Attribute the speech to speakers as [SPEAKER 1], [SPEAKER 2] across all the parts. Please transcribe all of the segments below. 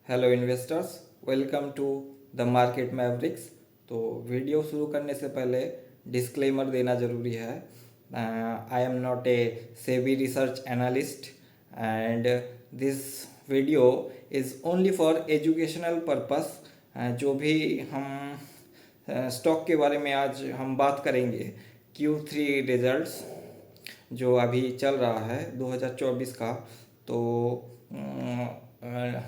[SPEAKER 1] Hello investors, welcome to the market mavericks. तो video शुरू करने से पहले डिस्क्लेमर देना ज़रूरी है। I am not a SEBI research analyst and this video is only for educational purpose. जो भी हम स्टॉक के बारे में आज हम बात करेंगे, Q3 रिजल्ट्स जो अभी चल रहा है 2024 का। तो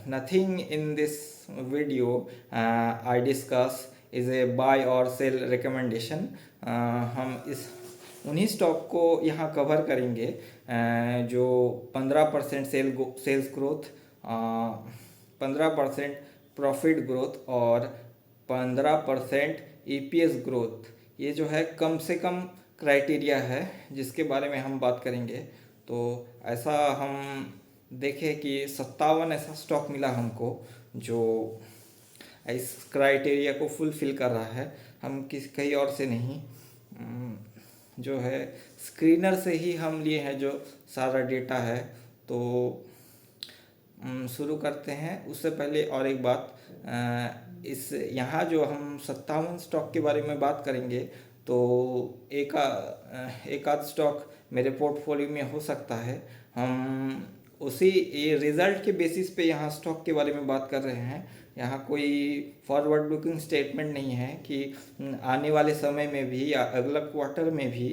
[SPEAKER 1] nothing in this video I discuss is a buy और सेल रिकमेंडेशन। हम इस उन्हीं स्टॉक को यहाँ कवर करेंगे जो 15% सेल्स ग्रोथ, 15% प्रॉफिट ग्रोथ और 15% EPS ग्रोथ, ये जो है कम से कम क्राइटेरिया है जिसके बारे में हम बात करेंगे। तो ऐसा हम देखें कि 57 ऐसा स्टॉक मिला हमको जो इस क्राइटेरिया को फुलफिल कर रहा है। हम कहीं और से नहीं, जो है स्क्रीनर से ही हम लिए हैं जो सारा डेटा है। तो शुरू करते हैं। उससे पहले और एक बात, इस यहाँ जो हम 57 स्टॉक के बारे में बात करेंगे तो एक आध स्टॉक मेरे पोर्टफोलियो में हो सकता है। हम उसी ये रिज़ल्ट के बेसिस पे यहाँ स्टॉक के बारे में बात कर रहे हैं। यहाँ कोई फॉरवर्ड लुकिंग स्टेटमेंट नहीं है कि आने वाले समय में भी या अगला क्वार्टर में भी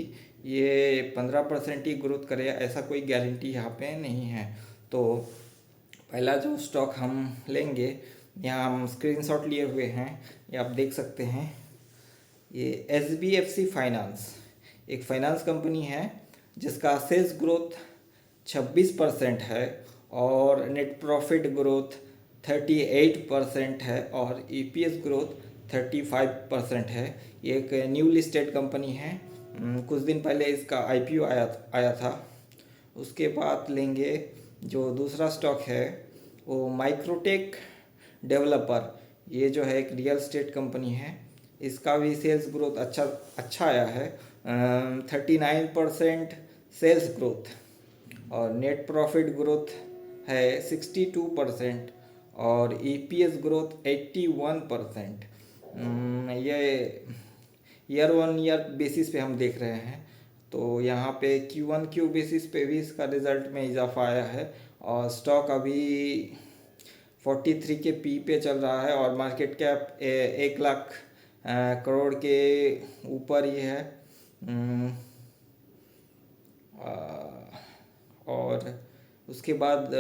[SPEAKER 1] ये 15% ही ग्रोथ करे, ऐसा कोई गारंटी यहाँ पे नहीं है। तो पहला जो स्टॉक हम लेंगे, यहाँ हम स्क्रीनशॉट लिए हुए हैं, ये आप देख सकते हैं। ये SBFC फाइनेंस एक फाइनेंस कंपनी है जिसका सेल्स ग्रोथ 26% है और नेट प्रॉफिट ग्रोथ 38% है और EPS ग्रोथ 35% है। ये एक न्यू लिस्टेड कंपनी है। कुछ दिन पहले इसका IPO आया था। उसके बाद लेंगे जो दूसरा स्टॉक है वो माइक्रोटेक डेवलपर। ये जो है एक रियल एस्टेट कंपनी है। इसका भी सेल्स ग्रोथ अच्छा आया है, 39% सेल्स ग्रोथ और नेट प्रॉफिट ग्रोथ है 62% और EPS ग्रोथ 81%। ये ईयर वन ईयर बेसिस पे हम देख रहे हैं। तो यहाँ पे Q1Q बेसिस पे भी इसका रिज़ल्ट में इजाफा आया है और स्टॉक अभी 43 के पी पे चल रहा है और मार्केट कैप 1 लाख करोड़ के ऊपर ही है। और उसके बाद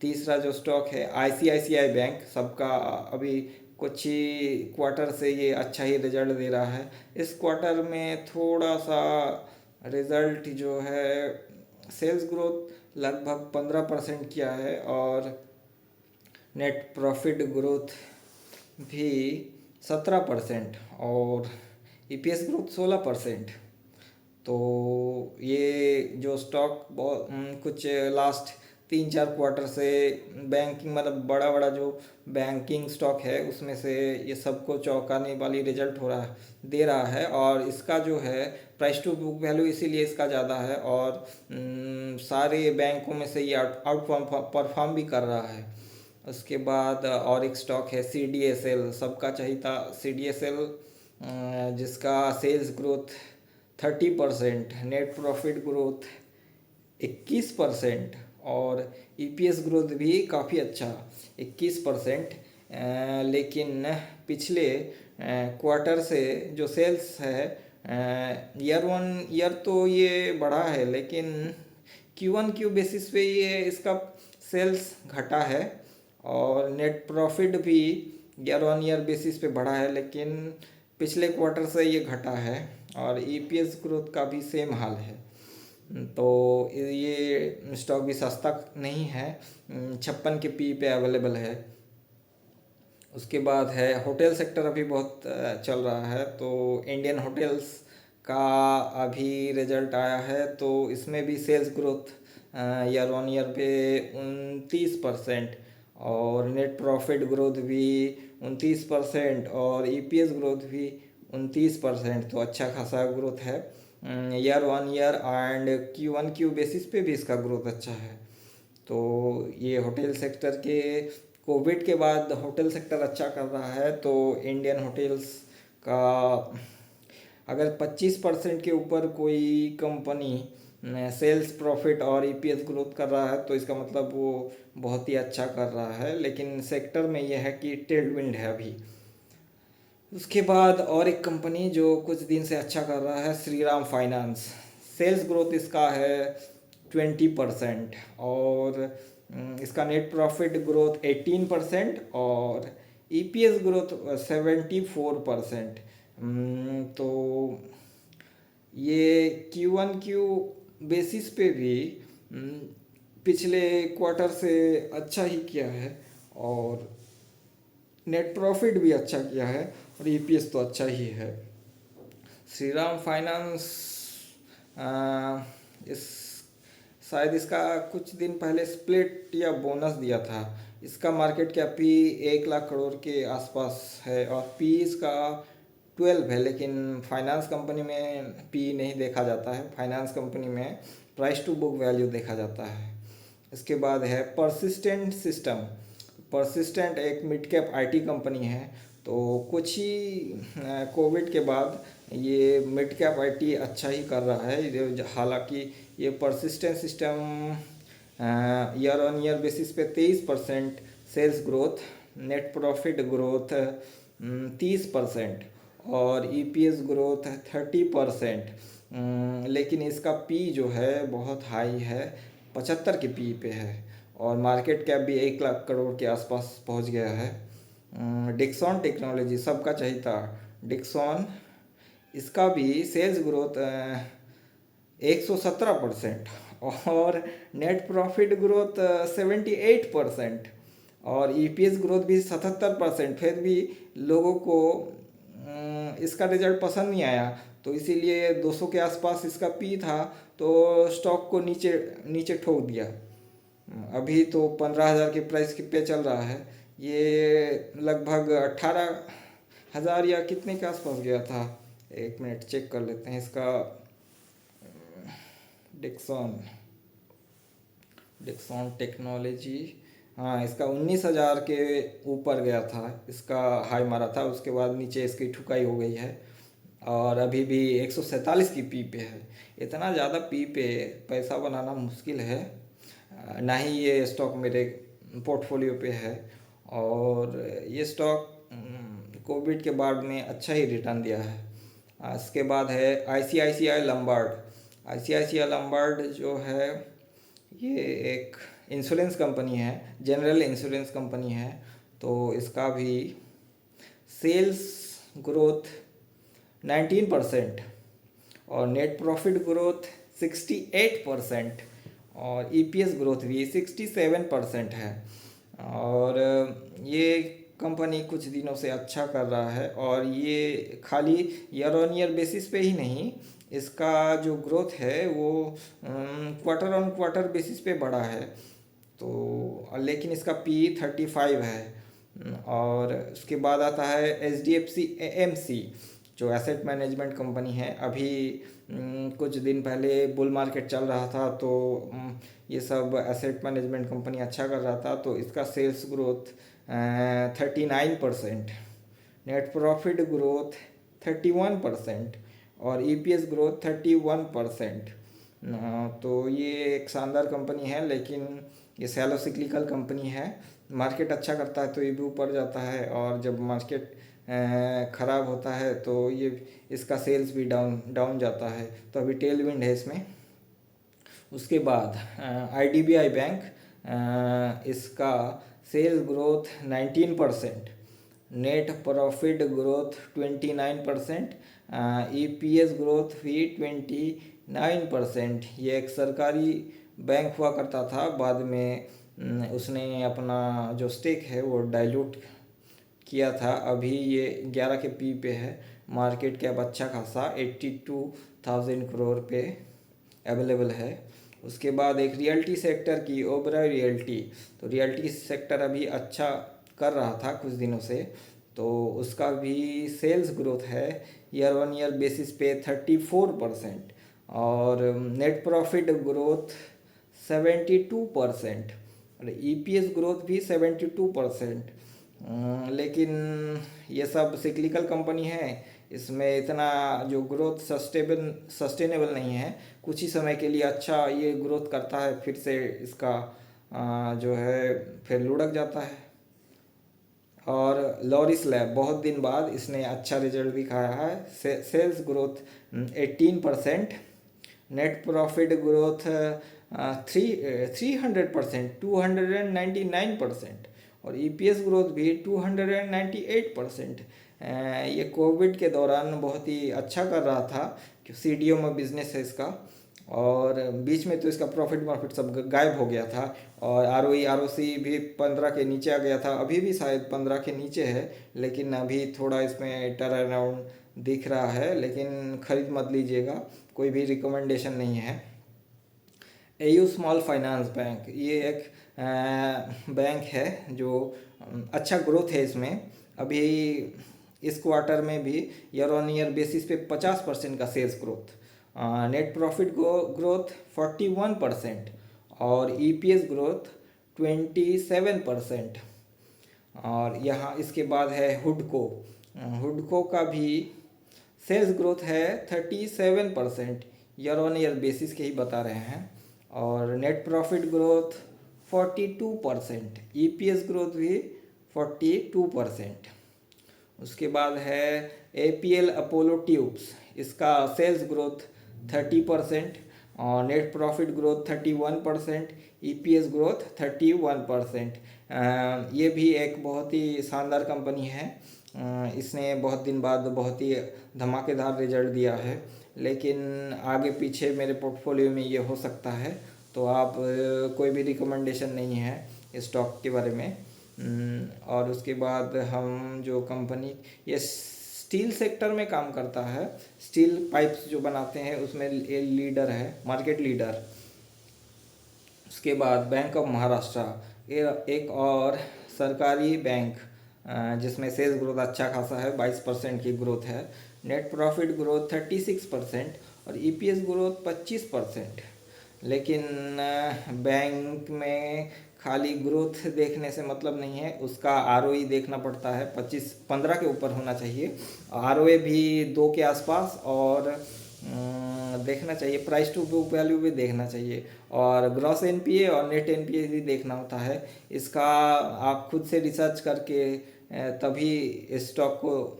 [SPEAKER 1] तीसरा जो स्टॉक है ICICI बैंक, सबका अभी कुछ ही क्वार्टर से ये अच्छा ही रिजल्ट दे रहा है। इस क्वार्टर में थोड़ा सा रिज़ल्ट जो है, सेल्स ग्रोथ लगभग 15% किया है और नेट प्रॉफिट ग्रोथ भी 17% और EPS ग्रोथ 16%। तो ये जो स्टॉक बहुत कुछ लास्ट 3-4 क्वार्टर से बैंकिंग, मतलब बड़ा बड़ा जो बैंकिंग स्टॉक है उसमें से ये सबको चौंकाने वाली रिजल्ट दे रहा है। और इसका जो है प्राइस टू बुक वैल्यू इसीलिए इसका ज़्यादा है और सारे बैंकों में से ये आउट परफॉर्म भी कर रहा है। उसके बाद और एक स्टॉक है CDSL, सबका चाहिए CDSL, जिसका sales growth 30%, net profit growth 21% और EPS ग्रोथ भी काफ़ी अच्छा 21%। लेकिन पिछले क्वार्टर से जो सेल्स है, ईयर वन ईयर तो ये बढ़ा है लेकिन Q1Q बेसिस पे ये इसका सेल्स घटा है और नेट प्रॉफिट भी ईयर वन ईयर बेसिस पे बढ़ा है लेकिन पिछले क्वार्टर से ये घटा है और EPS ग्रोथ का भी सेम हाल है। तो ये स्टॉक भी सस्ता नहीं है, 56 के पी पे अवेलेबल है। उसके बाद है होटल सेक्टर, अभी बहुत चल रहा है। तो इंडियन होटल्स का अभी रिजल्ट आया है तो इसमें भी sales growth year on year पे 29% और नेट प्रॉफिट ग्रोथ भी 29% और EPS ग्रोथ भी 29%। तो अच्छा खासा ग्रोथ है year one year and Q1Q basis पे भी इसका ग्रोथ अच्छा है। तो ये होटल सेक्टर के कोविड के बाद होटल सेक्टर अच्छा कर रहा है। तो इंडियन होटल्स का अगर 25% के ऊपर कोई कंपनी सेल्स प्रॉफिट और ईपीएस ग्रोथ कर रहा है तो इसका मतलब वो बहुत ही अच्छा कर रहा है। लेकिन सेक्टर में यह है कि टेलविंड है अभी। उसके बाद और एक कंपनी जो कुछ दिन से अच्छा कर रहा है, श्रीराम फाइनेंस। सेल्स ग्रोथ इसका है 20% और इसका नेट प्रॉफिट ग्रोथ 18% और ईपीएस ग्रोथ 74%। तो ये Q1Q बेसिस पे भी पिछले क्वार्टर से अच्छा ही किया है और नेट प्रॉफिट भी अच्छा किया है और ईपीएस तो अच्छा ही है। श्रीराम फाइनेंस इस शायद इसका कुछ दिन पहले स्प्लिट या बोनस दिया था। इसका मार्केट कैप भी 1 लाख करोड़ के आसपास है और पी इसका 12 है। लेकिन फाइनेंस कंपनी में पी नहीं देखा जाता है, फाइनेंस कंपनी में प्राइस टू बुक वैल्यू देखा जाता है। इसके बाद है परसिस्टेंट सिस्टम। परसिस्टेंट एक मिड कैप आईटी कंपनी है। तो कुछ ही कोविड के बाद ये मिड कैप आईटी अच्छा ही कर रहा है। हालांकि ये persistent system year on year basis पे 23% sales growth, net profit growth 30% और ईपीएस ग्रोथ 30%। लेकिन इसका पी जो है बहुत हाई है, 75 के पी पे है और मार्केट कैप भी 1 लाख करोड़ के आसपास पहुंच गया है। डिक्सॉन टेक्नोलॉजी सबका चाहिए था, डिक्सॉन, इसका भी सेल्स ग्रोथ 117% और नेट प्रॉफिट ग्रोथ 78% और ईपीएस ग्रोथ भी 77%। फिर भी लोगों को इसका रिजल्ट पसंद नहीं आया तो इसीलिए 200 के आसपास इसका पी था तो स्टॉक को नीचे नीचे ठोक दिया। अभी तो 15,000 के प्राइस पे चल रहा है। ये लगभग 18,000 या कितने के आसपास गया था। एक मिनट चेक कर लेते हैं इसका। डिक्सॉन डिक्सॉन टेक्नोलॉजी, हाँ, इसका 19,000 के ऊपर गया था, इसका हाई मारा था। उसके बाद नीचे इसकी ठुकाई हो गई है और अभी भी 147 की पी पे है। इतना ज़्यादा पी पे पैसा बनाना मुश्किल है। ना ही ये स्टॉक मेरे पोर्टफोलियो पे है और ये स्टॉक कोविड के बाद में अच्छा ही रिटर्न दिया है। इसके बाद है आईसीआईसीआई लम्बार्ड। आईसीआईसीआई लम्बार्ड जो है ये एक इंश्योरेंस कंपनी है, जनरल इंश्योरेंस कंपनी है। तो इसका भी सेल्स ग्रोथ 19% और नेट प्रॉफिट ग्रोथ 68% और ईपीएस ग्रोथ भी 67% है। और ये कंपनी कुछ दिनों से अच्छा कर रहा है और ये खाली ईयर ऑन ईयर बेसिस पे ही नहीं, इसका जो ग्रोथ है वो क्वार्टर ऑन क्वार्टर बेसिस पे बढ़ा है। तो लेकिन इसका पी 35 है। और उसके बाद आता है एचडीएफसी एएमसी जो एसेट मैनेजमेंट कंपनी है। अभी कुछ दिन पहले बुल मार्केट चल रहा था तो ये सब एसेट मैनेजमेंट कंपनी अच्छा कर रहा था तो इसका sales growth 39%, net profit growth 31% और ईपीएस ग्रोथ 31%। तो ये एक शानदार कंपनी है। लेकिन ये सैलो सिक्लिकल कंपनी है, मार्केट अच्छा करता है तो ये भी ऊपर जाता है और जब मार्केट ख़राब होता है तो ये इसका सेल्स भी डाउन डाउन जाता है। तो अभी टेल विंड है इसमें। उसके बाद आईडीबीआई बैंक, इसका sales growth 19%, net profit growth 29%, EPS growth भी 29%। ये एक सरकारी बैंक हुआ करता था, बाद में उसने अपना जो स्टेक है वो डाइल्यूट किया था। अभी ये 11 के पी पे है, मार्केट कैप अच्छा खासा 82,000 करोड़ पे अवेलेबल है। उसके बाद एक रियल्टी सेक्टर की ओबराय रियल्टी, तो रियल्टी सेक्टर अभी अच्छा कर रहा था कुछ दिनों से, तो उसका भी सेल्स ग्रोथ है ईयर ऑन ईयर बेसिस पे 34% और नेट प्रॉफिट ग्रोथ 72%। और ईपीएस ग्रोथ भी 72%। लेकिन ये सब सिक्लिकल कंपनी है, इसमें इतना जो ग्रोथ सस्टेनेबल नहीं है। कुछ ही समय के लिए अच्छा ये ग्रोथ करता है, फिर से इसका जो है फिर लुढ़क जाता है। और लॉरिस लैब बहुत दिन बाद इसने अच्छा रिजल्ट दिखाया है। Sales growth 18%, net profit growth 300%, 299%, और ईपीएस ग्रोथ भी 298%। ये कोविड के दौरान बहुत ही अच्छा कर रहा था, कि सीडीओ में बिजनेस है इसका, और बीच में तो इसका प्रॉफिट सब गायब हो गया था। और आरओई आरओसी भी 15 के नीचे आ गया था, अभी भी शायद 15 के नीचे है, लेकिन अभी थोड़ा इसमें टर्न अराउंड दिख रहा है। लेकिन खरीद मत लीजिएगा, कोई भी रिकमेंडेशन नहीं है। एयू स्मॉल फाइनेंस बैंक, ये एक बैंक है जो अच्छा ग्रोथ है इसमें। अभी इस क्वार्टर में भी ईयर ऑन ईयर बेसिस पे 50% का sales growth, net profit growth 41%, और ईपीएस ग्रोथ 27%। और यहाँ इसके बाद है हुडको। हुडको का भी सेल्स ग्रोथ है 37%, ईयर ऑन ईयर बेसिस के ही बता रहे हैं। और net profit growth 42%, EPS growth भी 42%। उसके बाद है एपीएल अपोलो ट्यूब्स, इसका सेल्स ग्रोथ 30%, और net profit growth 31%, EPS growth 31%। ये भी एक बहुत ही शानदार कंपनी है। इसने बहुत दिन बाद बहुत ही धमाकेदार रिजल्ट दिया है, लेकिन आगे पीछे मेरे पोर्टफोलियो में ये हो सकता है। तो आप कोई भी रिकमेंडेशन नहीं है इस स्टॉक के बारे में। और उसके बाद हम जो कंपनी, ये स्टील सेक्टर में काम करता है, स्टील पाइप्स जो बनाते हैं उसमें ये लीडर है, मार्केट लीडर। उसके बाद बैंक ऑफ महाराष्ट्र, ये एक और सरकारी बैंक, जिसमें सेल्स ग्रोथ अच्छा खासा है, 22% की ग्रोथ है। नेट प्रॉफिट ग्रोथ 36%, और ईपीएस ग्रोथ 25%। लेकिन बैंक में खाली ग्रोथ देखने से मतलब नहीं है, उसका आरओई देखना पड़ता है, 15 के ऊपर होना चाहिए। आरओए भी 2 के आसपास, और देखना चाहिए प्राइस टू बुक वैल्यू भी देखना चाहिए, और ग्रॉस एनपीए और नेट एनपीए भी देखना होता है। इसका आप खुद से रिसर्च करके तभी इस स्टॉक को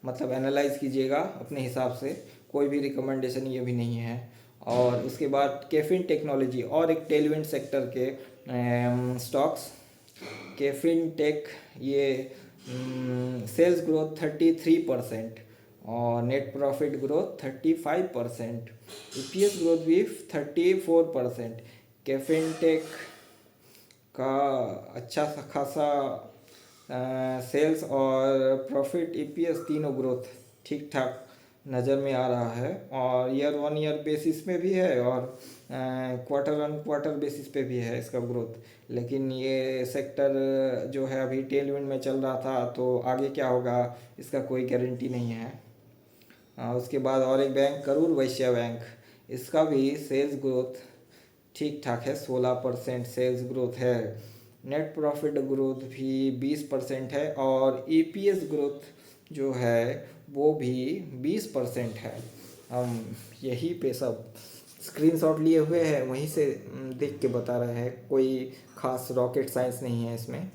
[SPEAKER 1] मतलब एनालाइज कीजिएगा अपने हिसाब से, कोई भी रिकमेंडेशन ये भी नहीं है। और उसके बाद कैफिन टेक्नोलॉजी, और एक टेलविंड सेक्टर के स्टॉक्स। कैफिन टेक, ये सेल्स ग्रोथ 33%, और net profit growth 35%, EPS growth भी 34%। कैफिन टेक का अच्छा खासा सेल्स और प्रॉफिट, ईपीएस तीनों ग्रोथ ठीक ठाक नज़र में आ रहा है। और ईयर ऑन ईयर बेसिस पे भी है, और क्वार्टर ऑन क्वार्टर बेसिस पे भी है इसका ग्रोथ। लेकिन ये सेक्टर जो है अभी टेलविंड में चल रहा था, तो आगे क्या होगा इसका कोई गारंटी नहीं है। उसके बाद और एक बैंक करूर वैश्य बैंक, इसका भी सेल्स ग्रोथ ठीक ठाक है, 16% सेल्स ग्रोथ है। नेट प्रॉफिट ग्रोथ भी 20% है, और ईपीएस ग्रोथ जो है वो भी 20% है। हम यही पे सब स्क्रीनशॉट लिए हुए हैं, वहीं से देख के बता रहे हैं, कोई खास रॉकेट साइंस नहीं है इसमें।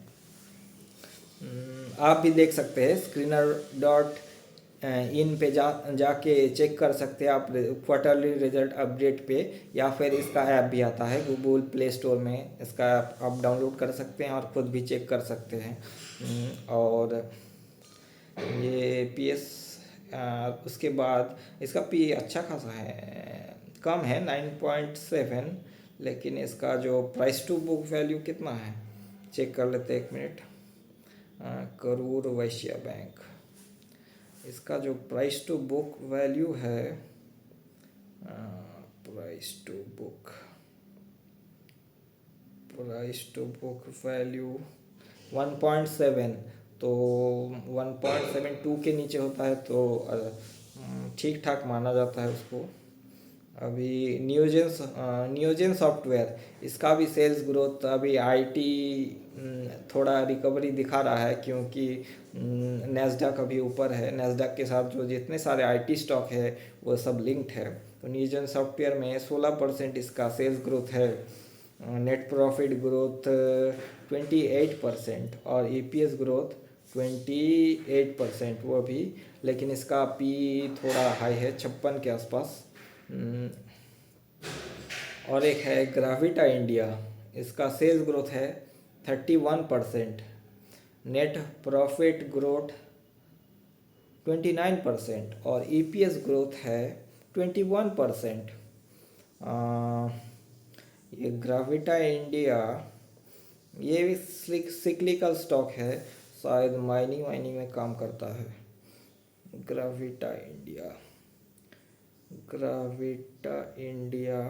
[SPEAKER 1] आप भी देख सकते हैं screener.in पे जाके चेक कर सकते हैं आप क्वार्टरली रिजल्ट अपडेट पे, या फिर इसका ऐप भी आता है गूगल प्ले स्टोर में, इसका ऐप आप डाउनलोड कर सकते हैं और ख़ुद भी चेक कर सकते हैं। और ये पीएस, उसके बाद इसका पी अच्छा खासा है, कम है 9.7, लेकिन इसका जो प्राइस टू बुक वैल्यू कितना है चेक कर लेते हैं, 1 मिनट। करूर वैश्य बैंक, इसका जो प्राइस टू बुक वैल्यू है, प्राइस टू बुक वैल्यू 1.7, तो 1.72 के नीचे होता है तो ठीक ठाक माना जाता है उसको। अभी नियोजन सॉफ्टवेयर, इसका भी सेल्स ग्रोथ अभी आईटी थोड़ा रिकवरी दिखा रहा है, क्योंकि नैस्डैक अभी ऊपर है। नैस्डैक के साथ जो जितने सारे आईटी स्टॉक है वो सब लिंक्ड है। तो नियोजन सॉफ्टवेयर में 16% इसका सेल्स ग्रोथ है। नेट प्रॉफिट ग्रोथ 28% और ईपीएस ग्रोथ 28% वो भी, लेकिन इसका पी थोड़ा हाई है, 56 के आसपास। और एक है ग्राविटा इंडिया, इसका सेल्स ग्रोथ है 31%, नेट प्रॉफिट ग्रोथ 29% और ईपीएस ग्रोथ है 21%। ये ग्राविटा इंडिया ये भी सिक्लिकल स्टॉक है, शायद माइनिंग वाइनिंग में काम करता है। Gravita India, Gravita India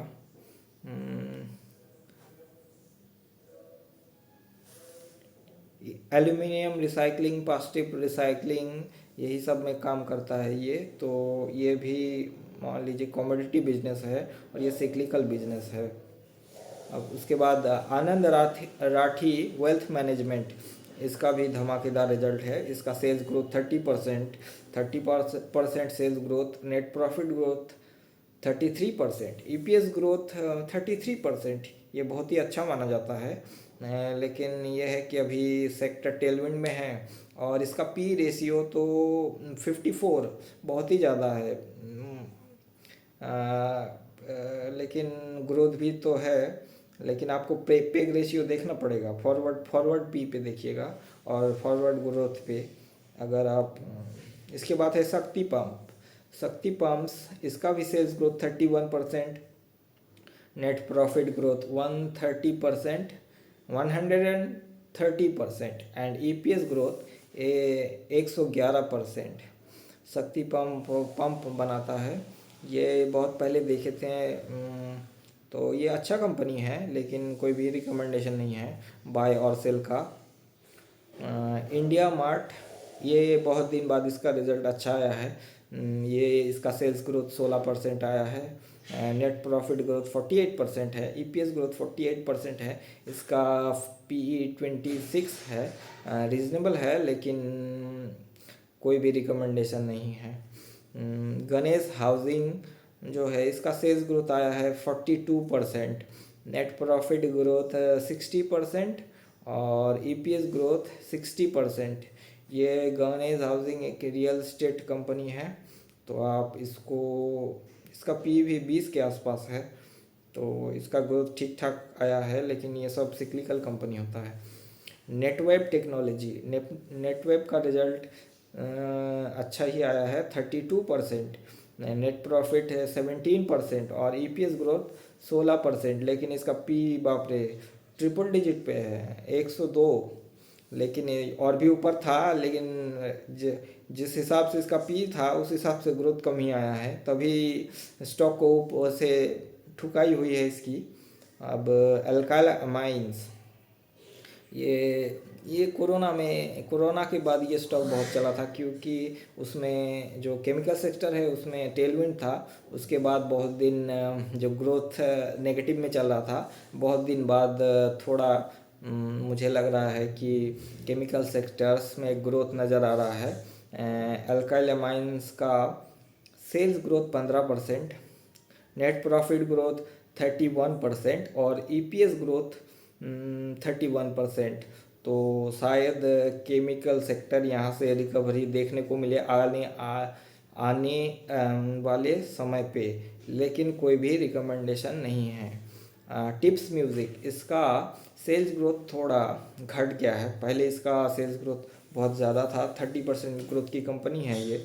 [SPEAKER 1] aluminium recycling, plastic recycling, यही सब में काम करता है ये। तो ये भी मान लीजिए कमोडिटी बिजनेस है और ये सिक्लिकल बिजनेस है। अब उसके बाद आनंद राठी वेल्थ मैनेजमेंट, इसका भी धमाकेदार रिजल्ट है। इसका sales growth 30% sales growth, net profit growth 33%, EPS growth 33%। ये बहुत ही अच्छा माना जाता है। लेकिन ये है कि अभी सेक्टर टेलविंड में है और इसका पी रेशियो तो 54 बहुत ही ज़्यादा है। लेकिन ग्रोथ भी तो है, लेकिन आपको पेग रेशियो देखना पड़ेगा। फॉरवर्ड पी पे देखिएगा और फॉरवर्ड ग्रोथ पे। अगर आप इसके बाद है शक्ति पंप्स, इसका भी sales growth 31%, net profit growth 130% and EPS growth 111%। Shakti pump बनाता है, ये बहुत पहले देखे थे। तो ये अच्छा कंपनी है, लेकिन कोई भी रिकमेंडेशन नहीं है बाय और सेल का। इंडिया मार्ट, ये बहुत दिन बाद इसका रिज़ल्ट अच्छा आया है। ये इसका सेल्स ग्रोथ 16% आया है, नेट प्रॉफिट ग्रोथ 48% है, ईपीएस ग्रोथ 48% है। इसका पीई 26 है, रीजनेबल है, लेकिन कोई भी रिकमेंडेशन नहीं है। गणेश हाउसिंग जो है, इसका सेल्स ग्रोथ आया है 42%, नेट प्रॉफिट ग्रोथ 60% और ईपीएस ग्रोथ 60%। ये गणेश हाउसिंग एक रियल एस्टेट कंपनी है, तो आप इसका पी भी 20 के आसपास है। तो इसका ग्रोथ ठीक ठाक आया है, लेकिन ये सब सिक्लिकल कंपनी होता है। नेटवेब टेक्नोलॉजी, नेटवेब का रिजल्ट अच्छा ही आया है, 32%, नेट प्रॉफिट है 17% और ईपीएस ग्रोथ 16%। लेकिन इसका पी बाप रे ट्रिपल डिजिट पे है, 102। लेकिन और भी ऊपर था, लेकिन जिस हिसाब से इसका पी था उस हिसाब से ग्रोथ कम ही आया है, तभी स्टॉक को ऊपर से ठुकाई हुई है इसकी। अब अल्काइल अमाइंस, ये कोरोना के बाद ये स्टॉक बहुत चला था, क्योंकि उसमें जो केमिकल सेक्टर है उसमें टेलविंड था। उसके बाद बहुत दिन जो ग्रोथ नेगेटिव में चल रहा था, बहुत दिन बाद थोड़ा मुझे लग रहा है कि केमिकल सेक्टर्स में ग्रोथ नज़र आ रहा है। अल्काइल अमाइंस का sales growth 15%, net profit growth 31% और ईपीएस ग्रोथ 31%। तो शायद केमिकल सेक्टर यहाँ से रिकवरी देखने को मिले आने वाले समय पे, लेकिन कोई भी रिकमेंडेशन नहीं है। टिप्स म्यूज़िक, इसका सेल्स ग्रोथ थोड़ा घट गया है। पहले इसका सेल्स ग्रोथ बहुत ज़्यादा था, 30% ग्रोथ की कंपनी है ये।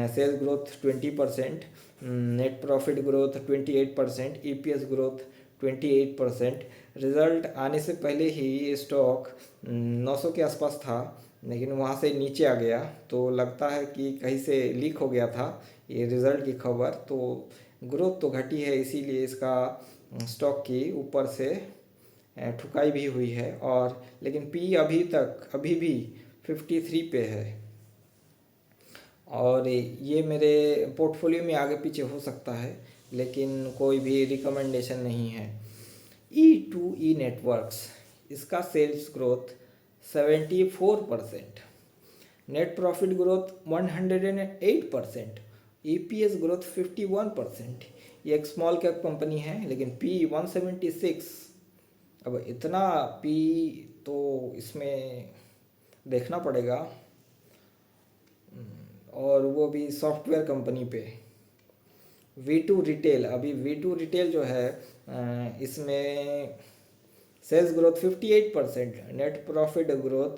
[SPEAKER 1] Sales growth 20%, net profit growth 28%, EPS growth 28%। Result आने से पहले ही ये स्टॉक 900 के आसपास था, लेकिन वहाँ से नीचे आ गया। तो लगता है कि कहीं से लीक हो गया था ये रिज़ल्ट की खबर। तो ग्रोथ तो घटी है, इसीलिए इसका स्टॉक की ऊपर से ठुकाई भी हुई है। और लेकिन पी अभी भी 53 पे है। और ये मेरे पोर्टफोलियो में आगे पीछे हो सकता है, लेकिन कोई भी रिकमेंडेशन नहीं है। E2E नेटवर्क्स, इसका sales growth 74%, net profit growth 108%, EPS growth 51%। ये एक स्मॉल कैप कंपनी है लेकिन P 176। अब इतना P तो इसमें देखना पड़ेगा, और वो भी सॉफ्टवेयर कंपनी पे। V2 रिटेल, अभी V2 रिटेल जो है इसमें sales growth 58%, net profit growth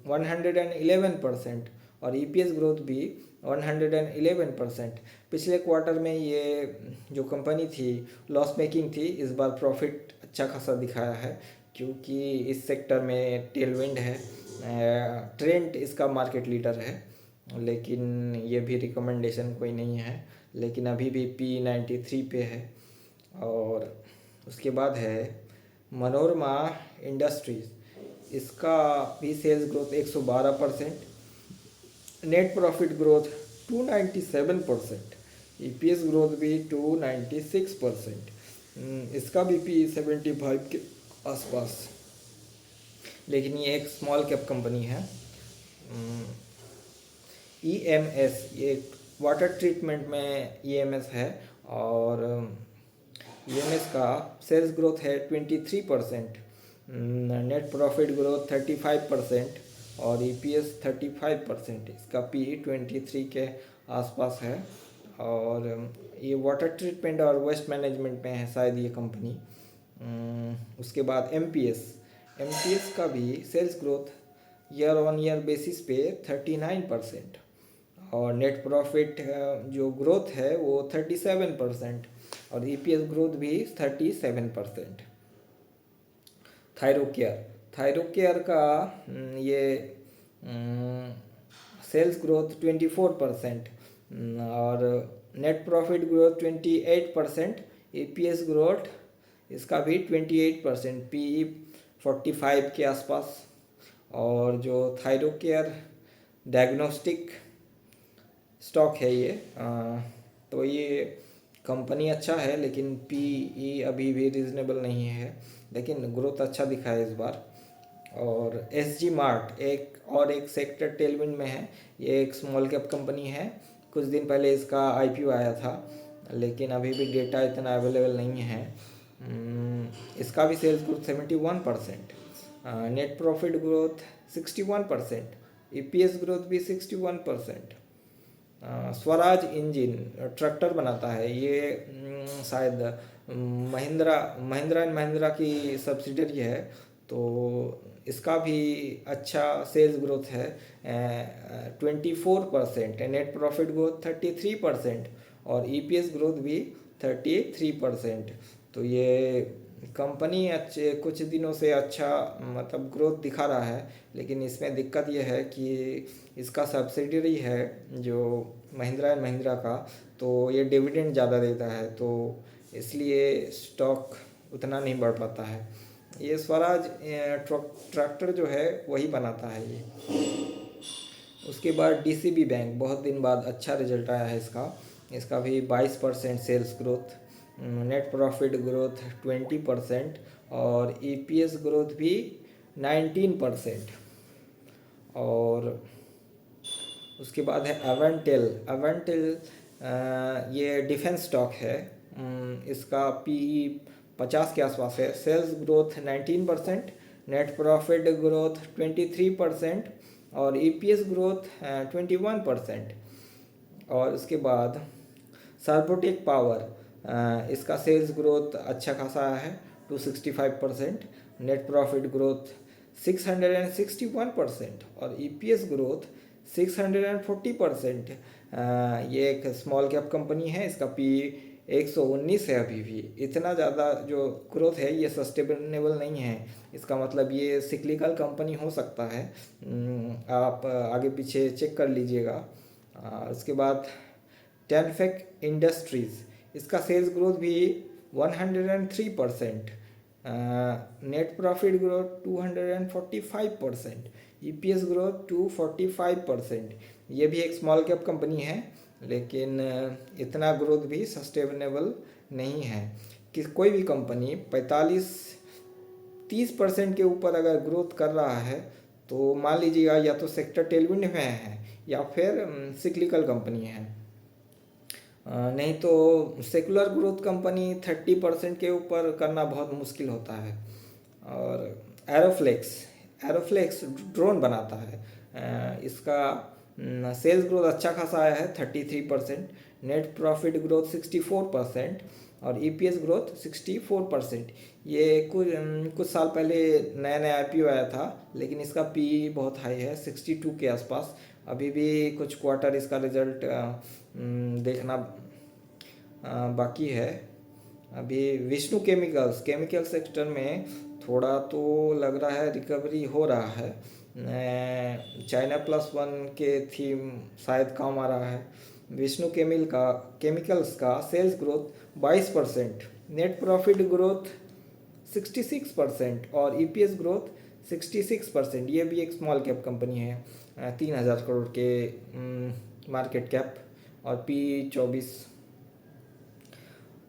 [SPEAKER 1] 111% और EPS ग्रोथ भी 111%। पिछले क्वार्टर में ये जो कंपनी थी लॉस मेकिंग थी, इस बार प्रॉफिट अच्छा खासा दिखाया है क्योंकि इस सेक्टर में टेलविंड है। ट्रेंट इसका मार्केट लीडर है, लेकिन ये भी रिकमेंडेशन कोई नहीं है, लेकिन अभी भी P93 पे है। और उसके बाद है मनोरमा इंडस्ट्रीज, इसका भी sales growth 112%, net profit growth 297%, EPS growth भी 296%, इसका भी P75 के आसपास। लेकिन ये एक स्मॉल कैप कंपनी है। EMS, ये वाटर ट्रीटमेंट में EMS है, और EMS का सेल्स ग्रोथ है 23%, नेट प्रॉफिट ग्रोथ 35% और EPS 35%। इसका PE 23 के आसपास है, और ये वाटर ट्रीटमेंट और वेस्ट मैनेजमेंट में है शायद ये कंपनी। उसके बाद MPS का भी sales growth year on year basis पे 39%, और नेट प्रॉफिट जो ग्रोथ है वो 37%, और EPS ग्रोथ भी 37%। थायरोकेयर का ये सेल्स ग्रोथ 24%, और net profit growth 28%, EPS growth इसका भी 28%, PE 45 के आसपास। और जो थायरोकेयर डायग्नोस्टिक स्टॉक है ये, तो ये कंपनी अच्छा है लेकिन PE अभी भी रीज़नेबल नहीं है, लेकिन ग्रोथ अच्छा दिखा है इस बार। और SG मार्ट एक सेक्टर टेलविंड में है, ये एक स्मॉल कैप कंपनी है। कुछ दिन पहले इसका IPO आया था, लेकिन अभी भी डेटा इतना अवेलेबल नहीं है। इसका भी sales growth 71%, net profit growth 61%, EPS growth भी 61%। स्वराज इंजन ट्रैक्टर बनाता है ये, शायद महिंद्रा एंड महिंद्रा की सब्सिडरी है, तो इसका भी अच्छा सेल्स ग्रोथ है 24%, नेट प्रॉफिट ग्रोथ 33% और EPS ग्रोथ भी 33%। तो ये कंपनी अच्छे कुछ दिनों से अच्छा मतलब ग्रोथ दिखा रहा है, लेकिन इसमें दिक्कत ये है कि इसका सब्सिडरी है जो महिंद्रा एंड महिंद्रा का, तो ये डिविडेंड ज़्यादा देता है, तो इसलिए स्टॉक उतना नहीं बढ़ पाता है। ये स्वराज ट्रैक्टर जो है वही बनाता है ये। उसके बाद DCB बैंक, बहुत दिन बाद अच्छा रिजल्ट आया है इसका भी 22% sales growth, net profit growth 20% और EPS ग्रोथ भी 19%। और उसके बाद है अवेंटेल, ये डिफेंस स्टॉक है, इसका PE 50 के आसपास है, sales growth 19%, net profit growth 23% और EPS ग्रोथ 21%। और उसके बाद सर्वोटेक पावर, इसका सेल्स ग्रोथ अच्छा खासा है 265%, नेट प्रॉफिट ग्रोथ 661% और EPS ग्रोथ 640%। ये एक स्मॉल कैप कंपनी है, इसका PE 119 है। अभी भी इतना ज़्यादा जो ग्रोथ है ये सस्टेनेबल नहीं है, इसका मतलब ये सिक्लिकल कंपनी हो सकता है, आप आगे पीछे चेक कर लीजिएगा। उसके बाद टेनफेक इंडस्ट्रीज़, इसका सेल्स ग्रोथ भी 103%, net profit growth 245%, EPS growth 245%। ये भी एक स्मॉल कैप कंपनी है, लेकिन इतना ग्रोथ भी सस्टेनेबल नहीं है कि कोई भी कंपनी 45-30% के ऊपर अगर ग्रोथ कर रहा है तो मान लीजिएगा या तो सेक्टर टेलविंड में है या फिर सिक्लिकल कंपनी है। नहीं तो सेकुलर ग्रोथ कंपनी 30% के ऊपर करना बहुत मुश्किल होता है। और एरोफ्लेक्स एरोफ्लेक्स ड्रोन बनाता है, इसका सेल्स ग्रोथ अच्छा खासा आया है 33%, नेट प्रॉफिट ग्रोथ 64% और ईपीएस ग्रोथ 64%। ये कुछ साल पहले नया नया आईपीओ आया था, लेकिन इसका पी बहुत हाई है 62 के आसपास। अभी भी कुछ क्वार्टर इसका रिजल्ट देखना बाकी है। अभी विष्णु केमिकल सेक्टर में थोड़ा तो लग रहा है रिकवरी हो रहा है। चाइना प्लस वन के थीम शायद काम आ रहा है। विष्णु केमिकल्स का sales growth 22%, net profit growth 66% और ईपीएस ग्रोथ 66%। ये भी एक स्मॉल कैप कंपनी है, 3000 करोड़ के मार्केट कैप और पी 24।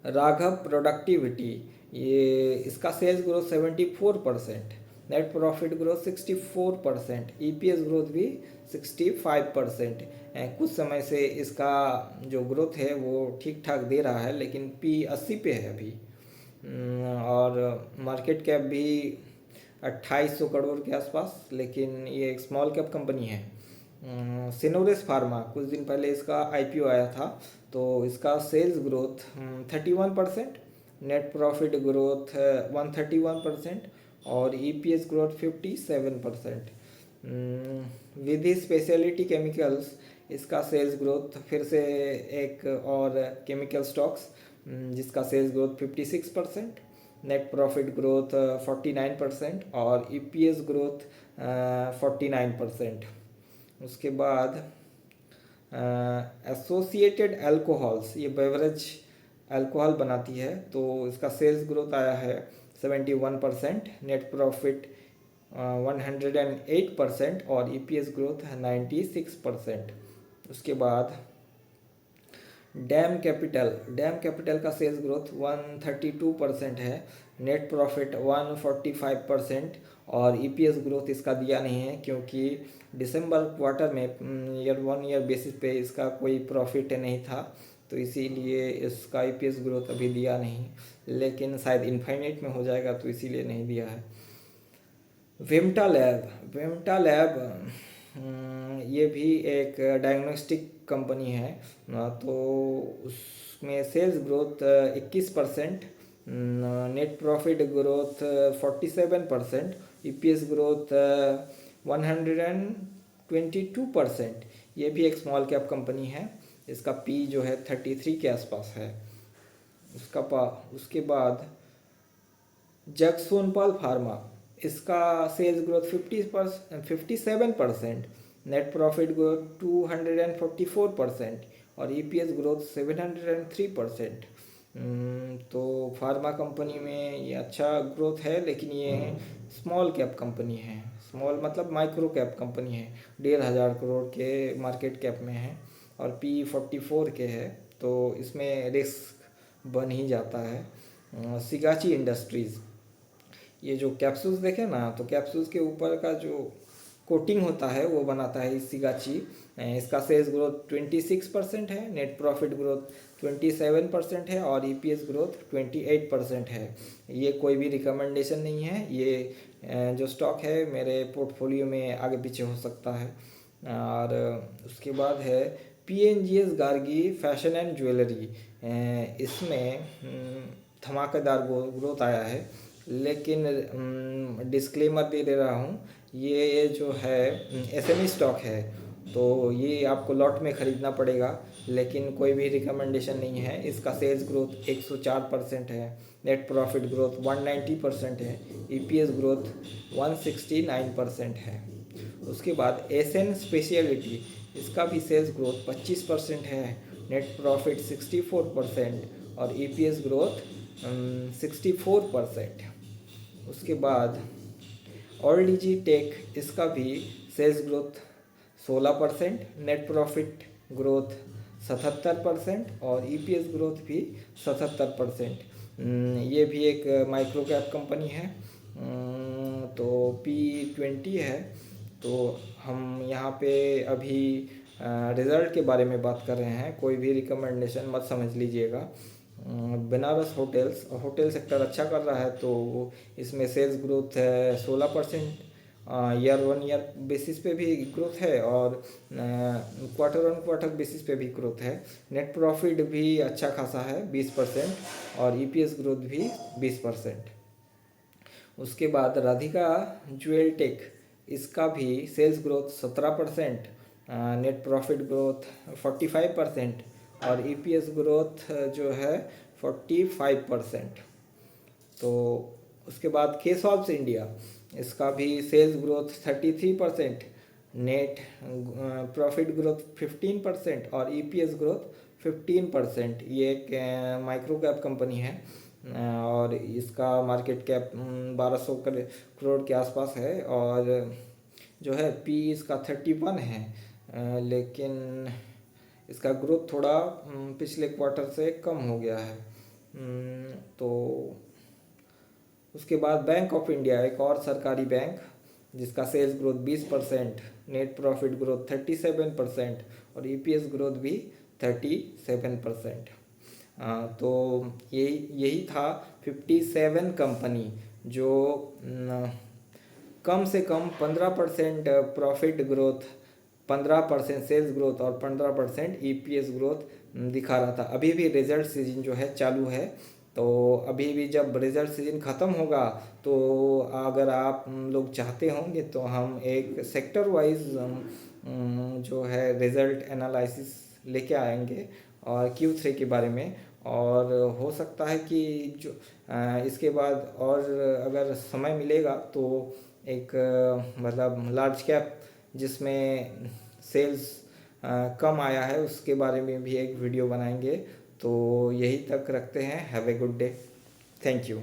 [SPEAKER 1] राघव प्रोडक्टिविटी, ये इसका sales growth 74%, net profit growth 64%, EPS growth भी 65%। कुछ समय से इसका जो ग्रोथ है वो ठीक ठाक दे रहा है, लेकिन पी 80 पे है अभी। और मार्केट कैप भी 2800 करोड़ के आसपास, लेकिन ये एक स्मॉल कैप कंपनी है। सिनोरेस फार्मा, कुछ दिन पहले इसका आईपीओ आया था, तो इसका sales growth 31%, net profit growth 131% और EPS growth 57%। Vidhi specialty chemicals, इसका सेल्स ग्रोथ फिर से एक और केमिकल स्टॉक्स जिसका sales growth 56%, net profit growth 49% और ईपीएस ग्रोथ 49%। उसके बाद एसोसिएटेड अल्कोहल्स, ये बेवरेज अल्कोहल बनाती है, तो इसका सेल्स ग्रोथ आया है 71%, नेट प्रॉफिट 108% और ईपीएस ग्रोथ है 96%। उसके बाद डैम कैपिटल का सेल्स ग्रोथ 132% है, नेट प्रॉफिट 145% और ईपीएस ग्रोथ इसका दिया नहीं है क्योंकि दिसंबर क्वार्टर में ईयर बेसिस पे इसका कोई प्रॉफिट नहीं था, तो इसीलिए इसका ईपीएस ग्रोथ अभी दिया नहीं, लेकिन शायद इनफाइनाइट में हो जाएगा तो इसीलिए नहीं दिया है। वेमटा लैब ये भी एक डायग्नोस्टिक कंपनी है, तो उसमें sales growth 21%, net profit growth 47%, EPS growth 122%। ये भी एक स्मॉल कैप कंपनी है, इसका पी जो है 33 के आसपास है। उसके बाद जगसोनपाल फार्मा, इसका sales growth 57%, net profit growth 244% और ईपीएस ग्रोथ 703%। तो फार्मा कंपनी में ये अच्छा ग्रोथ है, लेकिन ये स्मॉल कैप कंपनी है। स्मॉल मतलब माइक्रो कैप कंपनी है, 1500 करोड़ के मार्केट कैप में है और पी 44 के है, तो इसमें रिस्क बन ही जाता है। सिगाची इंडस्ट्रीज़, ये जो कैप्सूल्स देखे ना, तो कैप्सूल्स के ऊपर का जो कोटिंग होता है वो बनाता है सिगाची। इसका सेल्स ग्रोथ 26% है, नेट प्रॉफिट ग्रोथ 27% है और ईपीएस ग्रोथ 28% है। ये कोई भी रिकमेंडेशन नहीं है, ये जो स्टॉक है मेरे पोर्टफोलियो में आगे पीछे हो सकता है। और उसके बाद है पीएनजीएस गार्गी फैशन एंड ज्वेलरी, इसमें धमाकेदार ग्रोथ आया है, लेकिन डिस्क्लेमर दे रहा हूँ, ये जो है एसएमई स्टॉक है, तो ये आपको लॉट में ख़रीदना पड़ेगा, लेकिन कोई भी रिकमेंडेशन नहीं है। इसका सेल्स ग्रोथ 104% है, नेट प्रॉफिट ग्रोथ 190% है, ईपीएस ग्रोथ 169% है। उसके बाद एसएन स्पेशलिटी, इसका भी सेल्स ग्रोथ 25% है, नेट प्रॉफिट 64% और ईपीएस ग्रोथ 64%। उसके बाद ऑलडीजी टेक, इसका भी sales growth 16%, net profit growth 77% और ईपीएस ग्रोथ भी 77%। ये भी एक माइक्रो कैप कंपनी है। तो P20 है। तो हम यहाँ पे अभी रिज़ल्ट के बारे में बात कर रहे हैं, कोई भी रिकमेंडेशन मत समझ लीजिएगा। बनारस होटल सेक्टर अच्छा कर रहा है, तो इसमें सेल्स ग्रोथ है 16%। ईयर ऑन ईयर बेसिस पे भी ग्रोथ है और क्वार्टर ऑन क्वार्टर बेसिस पे भी ग्रोथ है। नेट प्रॉफिट भी अच्छा खासा है 20% और ईपीएस ग्रोथ भी 20%। उसके बाद राधिका ज्वेल टेक, इसका भी sales growth 17%, net profit growth 45% और ईपीएस ग्रोथ जो है 45%। तो उसके बाद केसॉल्व्स इंडिया, इसका भी sales growth 33%, net profit growth 15% और ईपीएस ग्रोथ 15%। ये एक माइक्रो कैप कंपनी है और इसका मार्केट कैप 1200 करोड़ के आसपास है और जो है पी इसका 31 है। लेकिन इसका ग्रोथ थोड़ा पिछले क्वार्टर से कम हो गया है। तो उसके बाद बैंक ऑफ इंडिया, एक और सरकारी बैंक, जिसका sales growth 20%, net profit growth 37% और ईपीएस ग्रोथ भी 37%। तो यही था 57 कंपनी जो कम से कम 15% प्रॉफिट ग्रोथ, 15% सेल्स ग्रोथ और 15% ईपीएस ग्रोथ दिखा रहा था। अभी भी रिजल्ट सीजन जो है चालू है, तो अभी भी जब रिजल्ट सीजन ख़त्म होगा तो अगर आप लोग चाहते होंगे तो हम एक सेक्टर वाइज जो है रिज़ल्ट एनालिसिस लेके आएंगे और Q3 के बारे में। और हो सकता है कि जो इसके बाद और अगर समय मिलेगा तो एक मतलब लार्ज कैप जिसमें सेल्स कम आया है उसके बारे में भी एक वीडियो बनाएंगे। तो यही तक रखते हैं। Have a good day. Thank you.